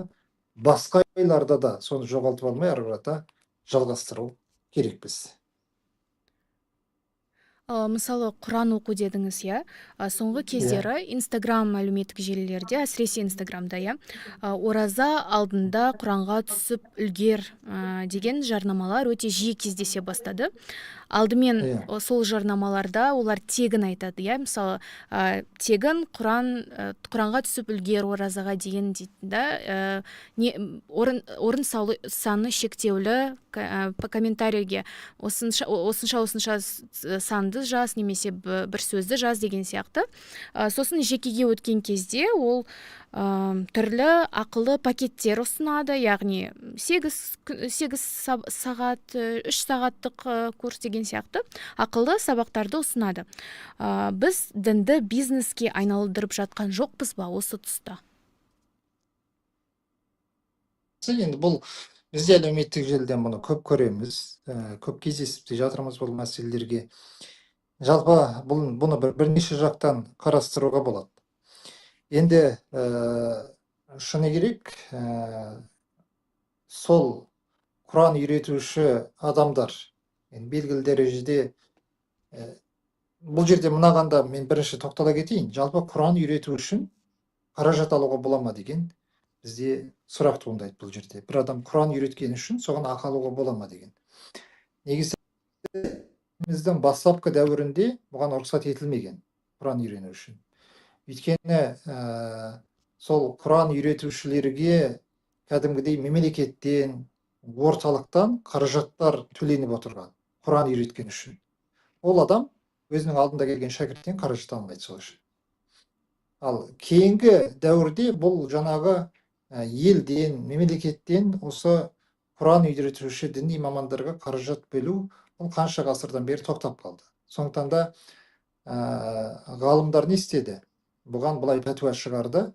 басқа айларда да соны жоғалтып алмай ары қарата жалғастыру керекпіз. Мысалы, Құран оқу дедіңіз, соңғы кездері Инстаграм әлеуметтік желілерде, әсіресе Инстаграмда, ораза алдында Құранға түсіп үлгер деген жарнамалар өте жиі кездесе бастады. Алдымен сол жарнамаларда олар тегін айтады, мысалы, тегін Құранға түсіп үлгер оразаға деген дейді, орын саны шектеулі, комментарийге осынша санды жаз, немесе бір сөзді жаз деген сияқты. Сосын жекеге өткен кезде ол түрлі ақылы пакеттер ұсынады, яғни 8 сағат, 3 сағаттық курс деген сияқты ақылы сабақтарды ұсынады. Біз дінді бизнеске айналдырып жатқан жоқпыз ба осы тұста? Енді бұл бізде әлеуметтік желіден бұны көп көреміз, көп кездесіп те жатырмыз бұл мәселелерге. жалпы бұны бірнеше жақтан қарастыруға болады. Енді шыны керек, сол Құран үйретуші адамдар белгілі дәрежеде бұл жерде мынағанда мен бірінші тоқтала кетейін. Жалпы Құран үйрету үшін қаражат алуға бола ма деген бізде сұрақ туындайды бұл жерде. Бір адам Құран үйреткен үшін соған ақы алуға бола ма деген. Негізі біздің бастапқы дәуірінде бұған рұқсат етілмеген Құран үйрену үшін. Өйткені сол Құран үйретушілерге кәдімгідей мемлекеттен, орталықтан қаражаттар төленіп отырған Құран үйреткен үшін. Ол адам өзінің алдында келген шәкірттен қаражат алмайды сол үшін. Ал кейінгі дәуірде бұл жаңағы елден, мемлекеттен осы Құран үйретуші діни мамандарға қаражат бөлу бұл қанша ғасырдан бері тоқтап қалды. Сондықтан да ғалымдар не істеді? Бұған былай пәтуа шығарды.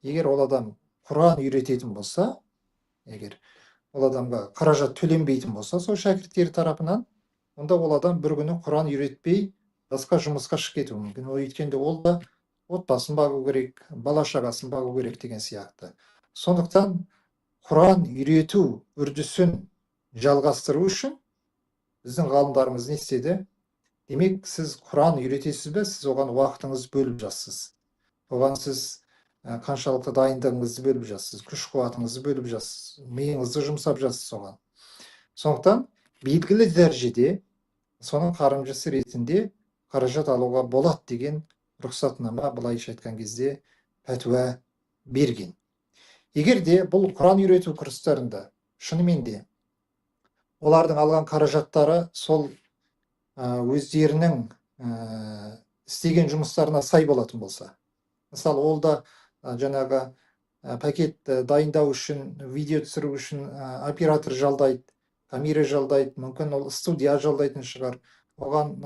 Егер ол адам Құран үйрететін болса, егер ол адамға қаражат төленбейтін болса, сол шәкірттері тарапынан, онда ол адам бір күні Құран үйретпей басқа жұмысқа шығып кетуі мүмкін. Өйткенде ол да отбасын бағу керек, бала шағасын бағу керек деген сияқты. Сондықтан Құран үйрету үрдісін жалғастыру үшін біздің ғалымдарымыз не істеді? Демек, сіз Құран үйретесіз бе, сіз оған уақытыңызды бөліп жассыз. Оған сіз қаншалықты дайындығыңызды бөліп жассыз, күш қуатыңызды бөліп жассыз, миыңызды жұмсап жассыз оған. Сондықтан белгілі дәрежеде соның қарымжысы ретінде қаражат алуға болады деген рұқсатнама былайша айтқан кезде пәтуа берген. Егер де бұл Құран үйрету курстарында шынымен де олардың алған қаражаттары сол өздерінің істеген жұмыстарына сай болатын болса, мысалы, ол да жаңағы пакет дайындау үшін, видео түсіру үшін оператор жалдайды, камера жалдайды, мүмкін ол студия жалдайтын шығар, оған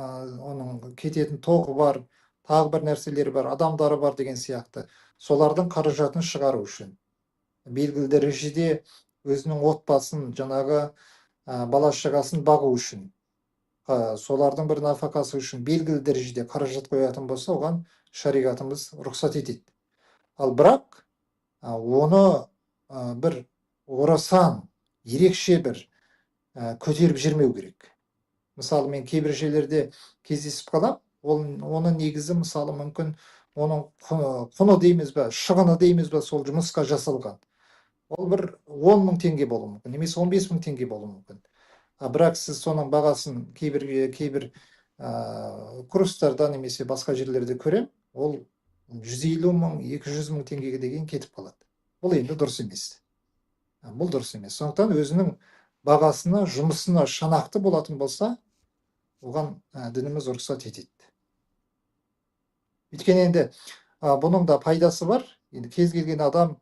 оның кететін тоғы бар, тағы бір нәрселері бар, адамдары бар деген сияқты. Солардың қаражатын шығару үшін, белгілі дәрежеде өзінің отбасын, жаңағы бала шағасын бағу үшін, солардың бір нафақасы үшін белгілі дәрежеде қаражат қоятын болса, оған шариғатымыз рұқсат етеді. Ал бірақ оны бір орасан, ерекше бір көтеріп жүрмеу керек. Мысалы, мен кейбір жерлерде кездесіп қалам, оны негізі мысалы мүмкін оның құны дейміз бе, шығыны дейміз бе, сол жұмысқа жасалған. Ол бір 10 мың теңге болуы мүмкін, немесе 15 мың теңге болуы мүмкін. Бірақ сіз соның бағасын кейбір курстарда немесе басқа жерлерде көрем, ол 150 мың, 200 мың теңгеге деген кетіп қалады. Бұл енді дұрыс емес. Бұл дұрыс емес. Сондықтан өзінің бағасына, жұмысына шанақты болатын болса, оған дініміз рұқсат етеді. Өйткені енді бұның да пайдасы бар. Енді кез келген адам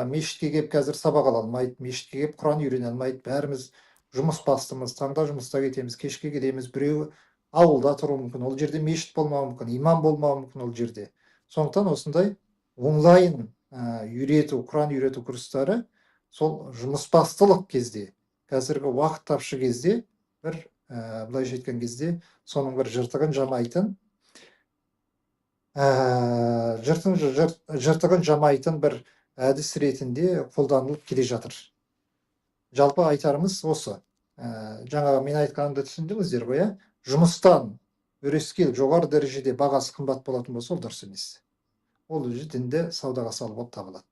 мешітке келіп қазір сабақ ала алмайды, мешітке келіп Құран үйрене алмайды. Бәріміз жұмыс бастымыз, таңда жұмыста кетеміз, кешке келеміз, біреуі ауылда тұруы мүмкін, ол жерде мешіт болмауы мүмкін, имам болмауы мүмкін ол жерде. Сондықтан осындай онлайн Құран үйрету курстары сол жұмысбастылық кезде, қазіргі уақыт тапшы кезде, бір былайша айтқан кезде, соның бір жыртығын жамайтын бір әдіс ретінде қолданылып келе жатыр. Жалпы айтарымыз осы. Жаңағы мен айтқанымды түсіндіңіздер ғой, жұмыстан өрескел жоғары дәрежеде бағасы қымбат болатын болса, ол дұрыс емес. Ол өзі дінде саудаға салу болып табылады.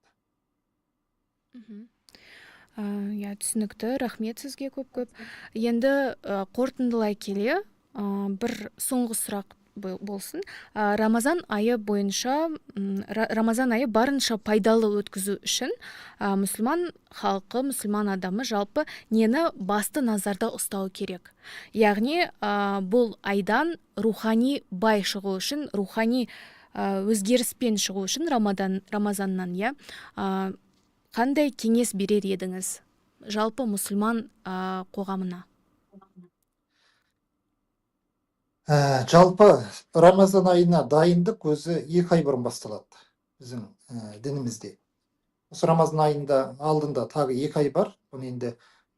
Түсінікті, рахмет сізге көп. Енді қорытындылай келе, бір соңғы сұрақ болсын. Рамазан айы бойынша, Рамазан айы барынша пайдалы өткізу үшін мұсылман халқы, мұсылман адамы жалпы нені басты назарда ұстау керек? Яғни бұл айдан рухани бай шығу үшін, рухани өзгеріспен шығу үшін Рамазаннан қандай кеңес берер едіңіз жалпы мұсылман қоғамына? Жалпы Рамазан айына дайындық өзі 2 ай бұрын басталады біздің дінімізде. Осы Рамазан айында алдында тағы 2 ай бар. Бұны енді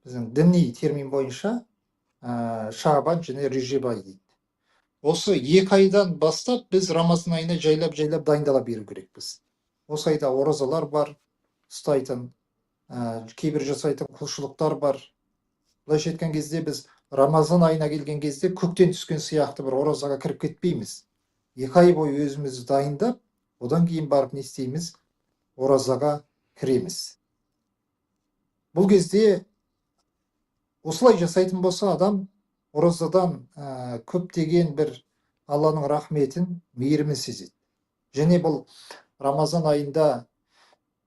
біздің діни термин бойынша Шабан және Режеп айы дейді. осы 2 айдан бастап біз Рамазан айына жайлап дайындала беру керекпіз. Осы айда оразалар бар, ұстайтын, кейбір жасайтын құлшылықтар бар. Былайша айтқан кезде біз Рамазан айына келген кезде көктен түскен сияқты бір оразаға кіріп кетпейміз. 2 ай бойы өзімізді дайындап, одан кейін барып не істейміз? Оразаға кіреміз. Бұл кезде осылай жасайтын болса адам оразадан көптеген бір Алланың рахметін, мейірімін сезеді. Және бұл Рамазан айында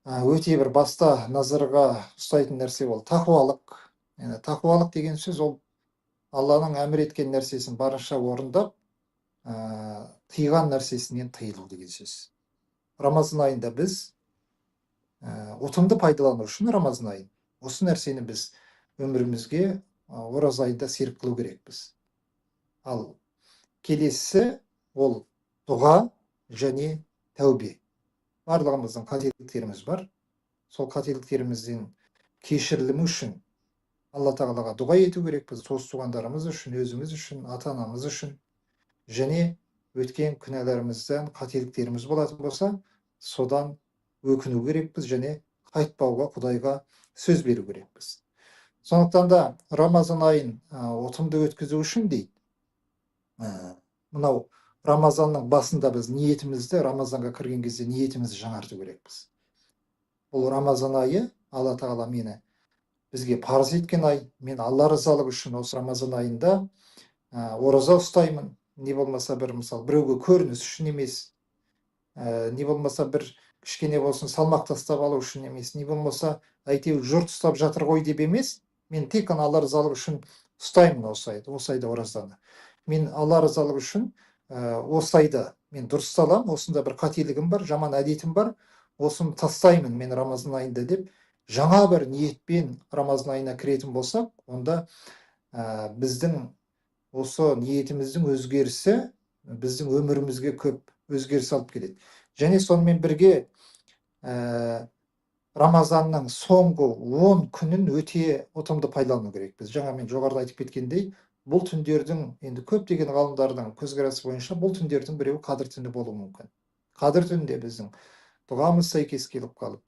өте бір баста назарға ұстайтын нәрсе ол тақуалық. Тақуалық деген сөз ол Алланың әмір еткен нәрсесін барынша орындап, тыйған нәрсесінен тыйылу деген сөз. Рамазан айында біз ұтымды пайдалану үшін Рамазан айын осы нәрсені біз өмірімізге ораза айында серік қылу керекпіз. Ал келесі ол дұға және тәубе. Барлығымыздың қателіктеріміз бар. Сол қателіктерімізден кешірілімі үшін Алла тағалаға дұға ету керекпіз. Туыс-туғандарымыз үшін, өзіміз үшін, ата-анамыз үшін. Және өткен күнәларымыздан қателіктеріміз болатын болса, содан өкіну керекпіз және қайтпауға Құдайға сөз беру керекпіз. Сондықтан да Рамазан айын ұтымды өткізу үшін дейді, мынау Рамазанның басында біз ниетімізді, Рамазанға кірген кезде ниетімізді жаңарту керекпіз. Бұл Рамазан айы Алла тағала мені бізге парыз еткен ай. Мен Алла рызалығы үшін осы Рамазан айында ораза ұстаймын. Не болмаса бір мысалы біреуге көрініс үшін емес, не болмаса бір кішкене болсын салмақ тастап алу үшін емес, не болмаса әйтеуір жұрт ұстап жатыр ғой деп емес, мен тек қана Алла рызалығы үшін ұстаймын осы айда оразаны. Мен Алла рызалығы үшін осы айда мен дұрысталам, осында бір қателігім бар, жаман әдетім бар, осыны тастаймын мен Рамазан айында деп, жаңа бір ниетпен Рамазан айына кіретін болсақ, онда біздің осы ниетіміздің өзгерісі біздің өмірімізге көп өзгеріс алып келеді. Және сонымен бірге Рамазанның соңғы 10 күнін өте ұтымды пайдалану керекпіз. Жаңа мен жоғарыда айтып кеткендей, бұл түндердің, енді көптеген ғалымдардың көзқарасы бойынша, бұл түндердің біреуі қадір түні болуы мүмкін. Қадір түнінде біздің дұғамыз сәйкес келіп қалып,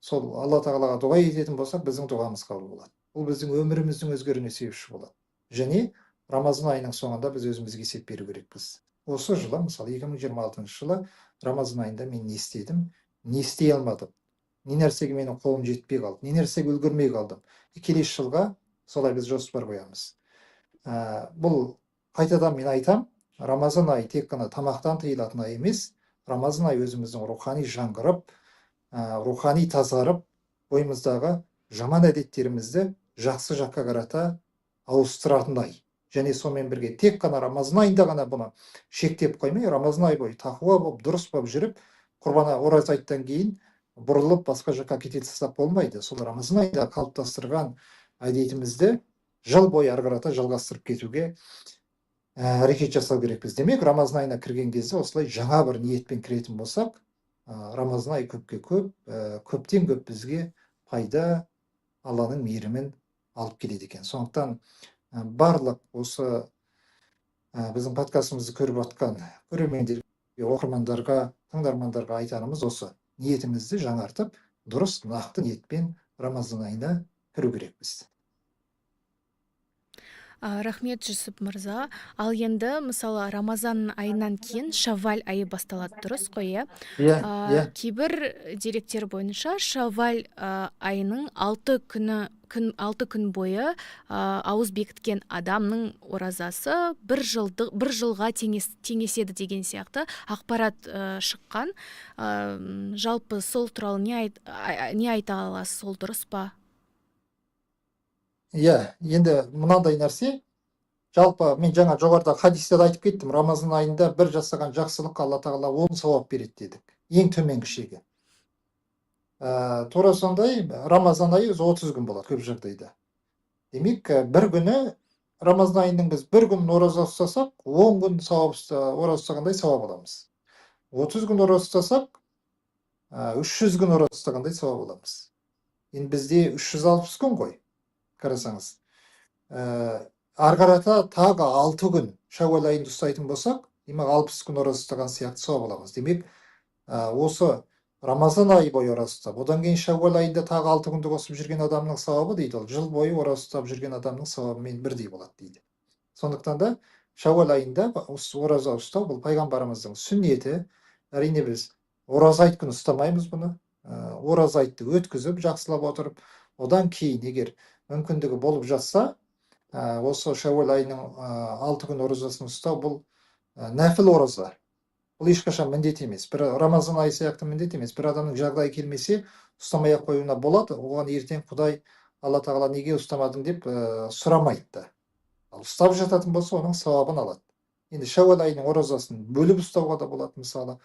сол Алла тағалаға дұға ететін болсақ, біздің дұғамыз қабыл болады. Бұл біздің өміріміздің өзгеруіне себепші болады. Және Рамазан айының соңында біз өзімізге есеп беру керекпіз. Осы жылы, мысалы 2026 жылы Рамазан айында мен не істедім, не істей алмадым, не нәрсеге менің қолым жетпей қалды, не нәрсеге үлгермей қалдым. Келесі жылға солай біз жоспар қоямыз. Бұл қайтадан мен айтам, Рамазан айы тек қана тамақтан тыйылатын ай емес, Рамазан айы өзіміздің рухани жаңғырып, рухани тазарып, бойымыздағы жаман әдеттерімізді жақсы жаққа қарата ауыстыратын ай. Және сонымен бірге тек қана Рамазан айында ғана бұны шектеп қоймай, Рамазан айы бойы тақуа болып, дұрыс болып жүріп, құрбан ораза айттан кейін бұрылып басқа жаққа кете тастап болмайды. Сол Рамазан айында қалыптастырған әдетімізді жыл бойы ары қарата жалғастырып кетуге әрекет жасау керекпіз. Демек, Рамазан айына кірген кезде осылай жаңа бір ниетпен кіретін болсақ, Рамазан айы көптен көп бізге пайда, Алланың мейірімін алып келеді екен. Сондықтан барлық осы біздің подкастымызды көріп жатқан көрермендерге, оқырмандарға, тыңдармандарға айтарымыз осы: ниетімізді жаңартып, дұрыс, нақты ниетпен Рамазан айына кіру керекпіз. Рахмет, Жүсіп мырза. Ал енді мысалы Рамазан айынан кейін Шавваль айы басталады, дұрыс қой, иә? Кейбір деректер бойынша Шавваль айының 6 күн бойы ауыз бекіткен адамның оразасы бір жылға теңеседі деген сияқты ақпарат шыққан. Жалпы сол туралы не айта аласыз, сол дұрыс па? Енді мынандай нәрсе, жалпы мен жаңа жоғарыда хадисте айтып кеттім, Рамазан айында бір жасаған жақсылық Алла тағала 10 сауап береді дедік, ең төменгі шегі. Тура сондай Рамазан айы 30 күн болады көп жағдайда. Демек, бір күні Рамазан айының біз бір күн ораза ұстасақ, 10 күн ораза ұстағандай сауап аламыз. 30 күн ораза ұстасақ, 300 күн ораза ұстағандай сауап аламыз. Енді бізде 360 күн ғой. Қарасаңыз, ары қарата тағы 6 күн шәуәл айында ұстайтын болсақ, демек 60 күн ораза ұстаған сияқты сауап аламыз. Демек, осы Рамазан айы бойы ораза ұстап, одан кейін шәуәл айында тағы 6 күнді қосып жүрген адамның сауабы дейді, ол жыл бойы ораза ұстап жүрген адамның сауабымен бірдей болады дейді. Сондықтан да шәуәл айында ораза ұстау бұл пайғамбарымыздың сүннеті. Әрине біз ораза айт күні ұстамаймыз бұны. Ораза айтты өткізіп, жақсылап отырып, одан кейін егер мүмкіндігі болып жатса, осы шәуәл айының 6 күн оразасын ұстау бұл нәпіл ораза. Бұл ешқашан міндет емес. Бір Рамазан айы сияқты міндет емес. Бір адамның жағдайы келмесе, ұстамай ақ қоюына болады. Оған ертең Құдай, Алла тағала неге ұстамадың деп сұрамайды. Ал ұстап жататын болса, оның сауабын алады. Енді шәуәл айының оразасын бөліп ұстауға да болады. Мысалы,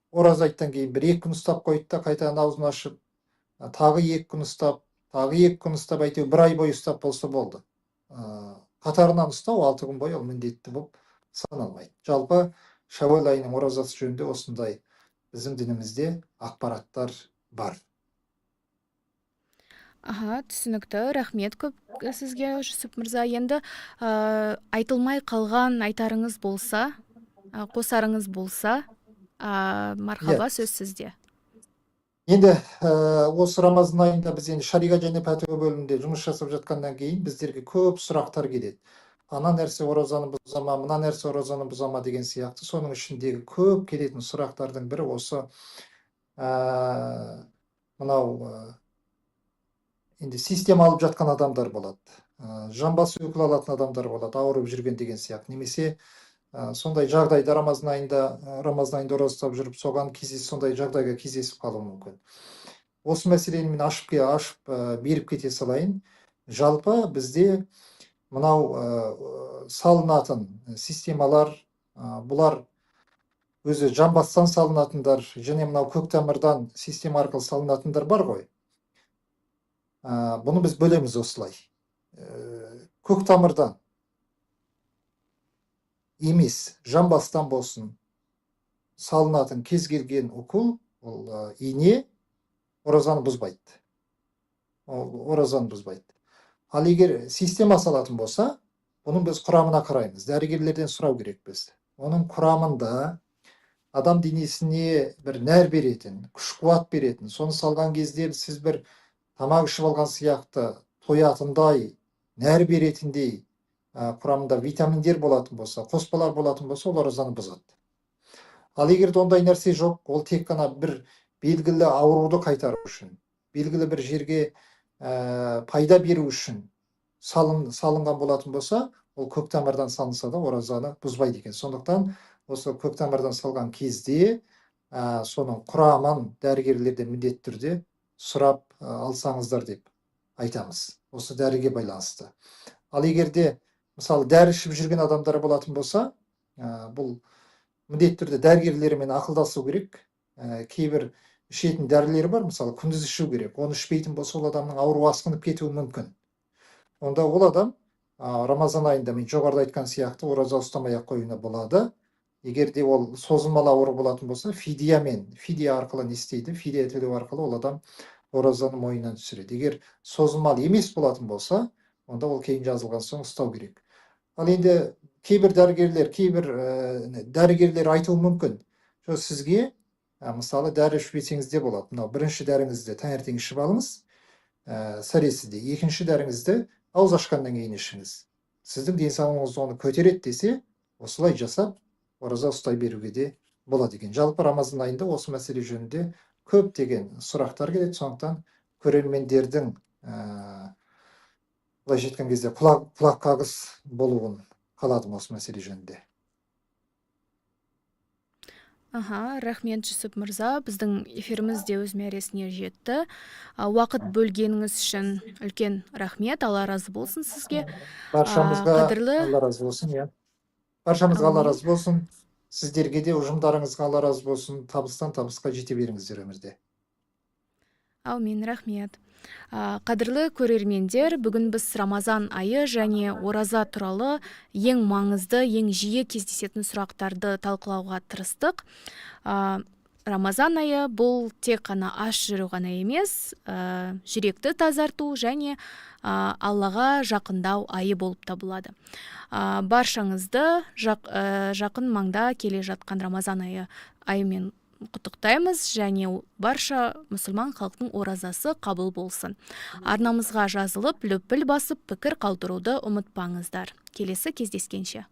ораза айттан кейін 1-2 күн ұстап қойды да, қайтадан аузын ашып, тағы 2 күн ұстап, тағы 2 күн ұстап, әйтеуір 1 ай бойы ұстап болса болды. Қатарынан ұстау 6 күн бойы ол міндетті болып саналмайды. Жалпы шәуәл айының оразасы жөнінде осындай біздің дінімізде ақпараттар бар. Түсінікті. Рахмет көп сізге, Жүсіп мырза. Енді айтылмай қалған айтарыңыз болса, қосарыңыз болса, мархаба, сөз сізде. Енді осы Рамазан айында біз енді шариғат және пәтуа бөлімінде жұмыс жасап жатқаннан кейін біздерге көп сұрақтар келеді. Ана нәрсе оразаны бұзама, мына нәрсе оразаны бұзама деген сияқты. Соның ішіндегі көп келетін сұрақтардың бірі осы мынау енді система алып жатқан адамдар болады. Жамбасы өкіл алатын адамдар болады, ауырып жүрген деген сияқты. Немесе сондай жағдайда Рамазан айында ораза ұстап жүріп, соған сондай жағдайға кездесіп қалуы мүмкін. Осы мәселені мен ашып беріп кете салайын. Жалпы бізде мынау салынатын системалар, бұлар өзі жамбастан салынатындар, және мынау көк тамырдан система арқылы салынатындар бар ғой. Бұны біз бөлеміз осылай. Көк тамырдан емес, жамбастан болсын салынатын кез келген укол, ол ине оразаны бұзбайды. Ал егер система салатын болса, бұның біз құрамына қараймыз. Дәрігерлерден сұрау керек біз. Оның құрамында адам денесіне бір нәр беретін, күш қуат беретін, соны салған кезде сіз бір тамақ ішіп алған сияқты тоятындай, нәр беретіндей құрамында витаминдер болатын болса, қоспалар болатын болса, ол оразаны бұзады. Ал егер ондай нәрсе жоқ, ол тек қана бір белгілі ауруды қайтару үшін, белгілі бір жерге пайда беру үшін салынған болатын болса, ол көк тамырдан салынса да оразаны бұзбайды екен. Сондықтан осы көк тамырдан салған кезде соның құрамын дәрігерлерден міндетті түрде сұрап алсаңыздар деп айтамыз. Осы дәріге байланысты. Ал егерде мысалы дәрі ішіп жүрген адамдар болатын болса, бұл міндетті түрде дәрігерлермен ақылдасу керек. Кейбір ішетін дәрілері бар, мысалы күндіз ішу керек. Оны ішпейтін болса, ол адамның ауруы асқынып кетуі мүмкін. Онда ол адам Рамазан айында мен жоғарыда айтқан сияқты ораза ұстамай ақ қоюына болады. Егерде ол созылмалы ауру болатын болса, фидия арқылы не істейді? Фидия төлеу арқылы ол адам оразаны мойнынан түсіреді. Егер созылмалы емес болатын болса, онда ол кейін жазылған соң ұстау керек. Ал енді кейбір дәрігерлер айтуы мүмкін. Сізге мысалы дәрі ішпесеңіз де болады. Мынау бірінші дәріңізді таңертең ішіп алыңыз, сәресіде. Екінші дәріңізді ауыз ашқаннан кейін ішіңіз. Сіздің денсаулығыңыз оны көтереді десе, осылай жасап ораза ұстай беруге де болады екен. Жалпы Рамазан айында осы мәселе жөнінде көптеген сұрақтар келеді. Сондықтан көрермендердің былай жеткен кезде құлақ қағыс болуын қаладым осы мәселе жөнінде. Рахмет, Жүсіп мырза. Біздің эфиріміз де өз мәресіне жетті. Уақыт бөлгеніңіз үшін үлкен рахмет. Алла разы болсын сізге. Баршамызға Алла разы болсын, Баршамызға Алла разы болсын. Сіздерге де, ұжымдарыңызға Алла разы болсын. Табыстан табысқа жете беріңіздер өмірде. Аумин, рахмет. Қадірлі көрермендер, бүгін біз Рамазан айы және ораза туралы ең маңызды, ең жиі кездесетін сұрақтарды талқылауға тырыстық. Рамазан айы бұл тек қана аш жүру ғана емес, жүректі тазарту және Аллаға жақындау айы болып табылады. Баршаңызды жақын маңда келе жатқан Рамазан айымен құттықтаймыз, және барша мұсылман халықтың оразасы қабыл болсын. Арнамызға жазылып, löпіл басып, пікір қалдыруды ұмытпаңыздар. Келесі кездескенше.